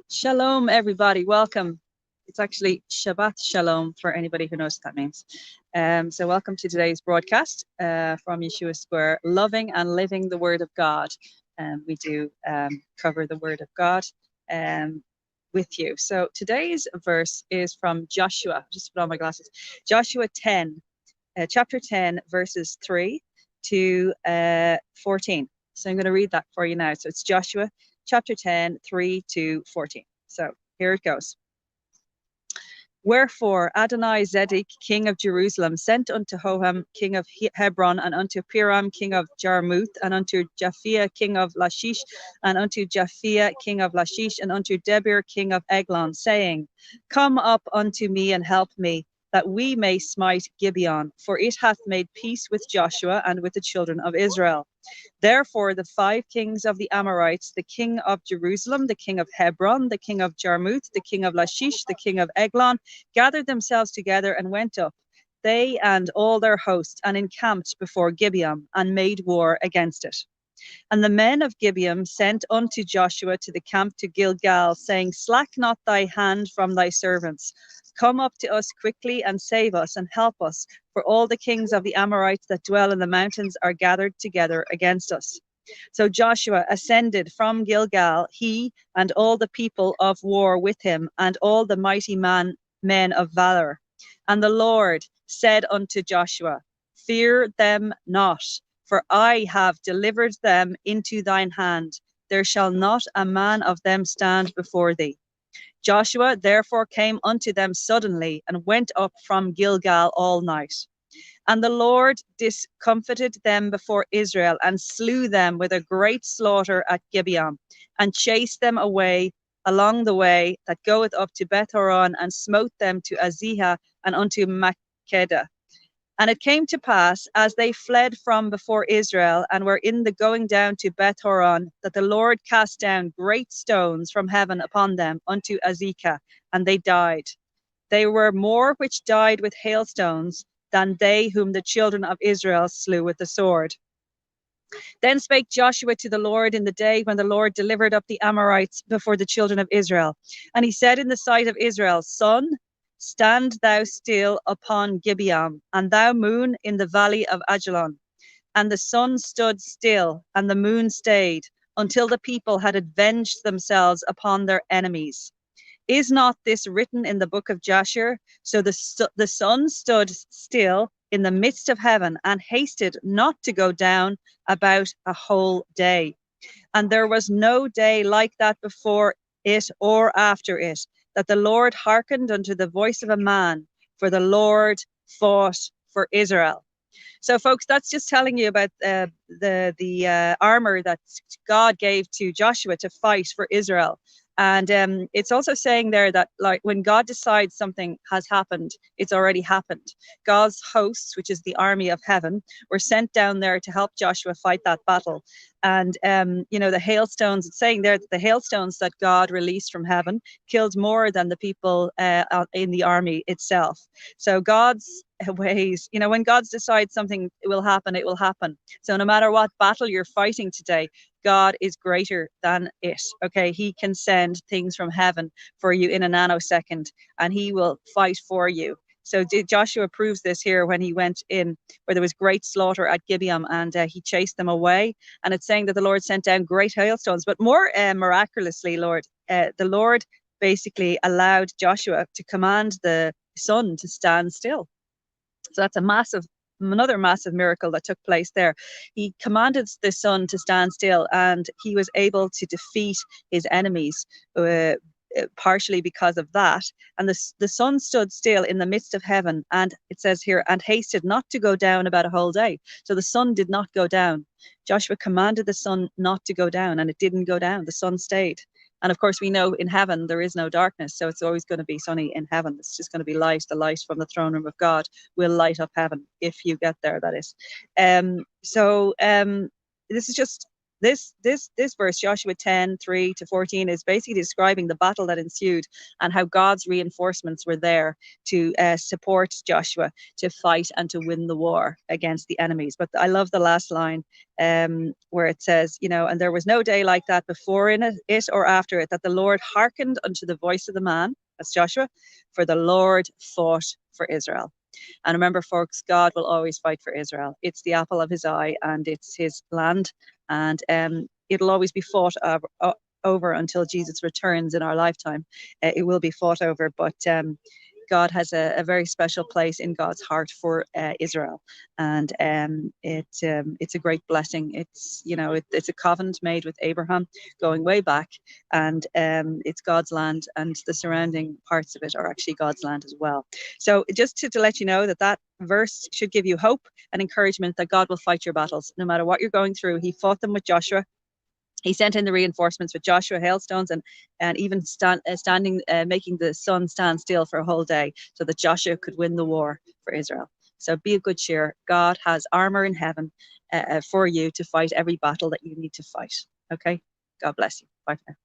Shalom, everybody. Welcome. It's actually Shabbat Shalom for anybody who knows what that means. So, welcome to today's broadcast from Yeshua Square, loving and living the Word of God. We do cover the Word of God with you. So, today's verse is from Joshua. Just put on my glasses. Joshua 10, chapter 10, verses 3 to 14. So, I'm going to read that for you now. So, it's Joshua chapter 10, 3 to 14. So here it goes. Wherefore Adonai Zedek, king of Jerusalem, sent unto Hoham, king of Hebron, and unto Piram, king of Jarmuth, and unto Japhia, king of Lachish, and unto Japhia, king of Lachish, and unto Debir, king of Eglon, saying, Come up unto me and help me, that we may smite Gibeon, for it hath made peace with Joshua and with the children of Israel. Therefore the 5 kings of the Amorites, the king of Jerusalem, the king of Hebron, the king of Jarmuth, the king of Lachish, the king of Eglon, gathered themselves together and went up, they and all their host, and encamped before Gibeon, and made war against it. And the men of Gibeon sent unto Joshua to the camp to Gilgal, saying, Slack not thy hand from thy servants. Come up to us quickly and save us and help us, for all the kings of the Amorites that dwell in the mountains are gathered together against us. So Joshua ascended from Gilgal, he and all the people of war with him, and all the mighty men of valor. And the Lord said unto Joshua, Fear them not, for I have delivered them into thine hand. There shall not a man of them stand before thee. Joshua therefore came unto them suddenly, and went up from Gilgal all night. And the Lord discomfited them before Israel, and slew them with a great slaughter at Gibeon, and chased them away along the way that goeth up to Beth-horon, and smote them to Azekah and unto Makkedah. And it came to pass, as they fled from before Israel, and were in the going down to Beth-horon, that the Lord cast down great stones from heaven upon them unto Azekah, and they died. They were more which died with hailstones than they whom the children of Israel slew with the sword. Then spake Joshua to the Lord in the day when the Lord delivered up the Amorites before the children of Israel. And he said in the sight of Israel, Sun, stand thou still upon Gibeon, and thou moon in the valley of Ajalon. And the sun stood still, and the moon stayed, until the people had avenged themselves upon their enemies. Is not this written in the book of Jasher? So the sun stood still in the midst of heaven, and hasted not to go down about a whole day. And there was no day like that before it or after it, that the Lord hearkened unto the voice of a man, for the Lord fought for Israel. So, folks, that's just telling you about the armor that God gave to Joshua to fight for Israel. And it's also saying there that, like, when God decides something has happened, it's already happened. God's hosts, which is the army of heaven, were sent down there to help Joshua fight that battle. And, the hailstones, it's saying there that the hailstones that God released from heaven killed more than the people in the army itself. So God's ways, when God decides something will happen, it will happen. So no matter what battle you're fighting today, God is greater than it. Okay, he can send things from heaven for you in a nanosecond, and he will fight for you. So Joshua proves this here when he went in where there was great slaughter at Gibeon, and he chased them away. And it's saying that the Lord sent down great hailstones, but more miraculously, the Lord basically allowed Joshua to command the sun to stand still. So that's another massive miracle that took place there. He commanded the sun to stand still, and he was able to defeat his enemies, partially because of that. And the sun stood still in the midst of heaven, and it says here, and hasted not to go down about a whole day. So the sun did not go down. Joshua commanded the sun not to go down, and it didn't go down. The sun stayed. And of course, we know in heaven there is no darkness, so it's always going to be sunny in heaven. It's just going to be light. The light from the throne room of God will light up heaven if you get there, that is. This is just this verse, Joshua 10:3-14, is basically describing the battle that ensued and how God's reinforcements were there to support Joshua to fight and to win the war against the enemies. But I love the last line, where it says, and there was no day like that before in it or after it, that the Lord hearkened unto the voice of the man, that's Joshua, for the Lord fought for Israel. And remember, folks, God will always fight for Israel. It's the apple of his eye, and it's his land, and it'll always be fought over until Jesus returns in our lifetime. It will be fought over, but God has a very special place in God's heart for Israel, and it's a great blessing. It's it's a covenant made with Abraham going way back, and it's God's land, and the surrounding parts of it are actually God's land as well. So just to let you know that verse should give you hope and encouragement that God will fight your battles no matter what you're going through. He fought them with Joshua. He sent in the reinforcements with Joshua, hailstones, and even making the sun stand still for a whole day so that Joshua could win the war for Israel. So be of good cheer. God has armor in heaven for you to fight every battle that you need to fight. Okay? God bless you. Bye for now.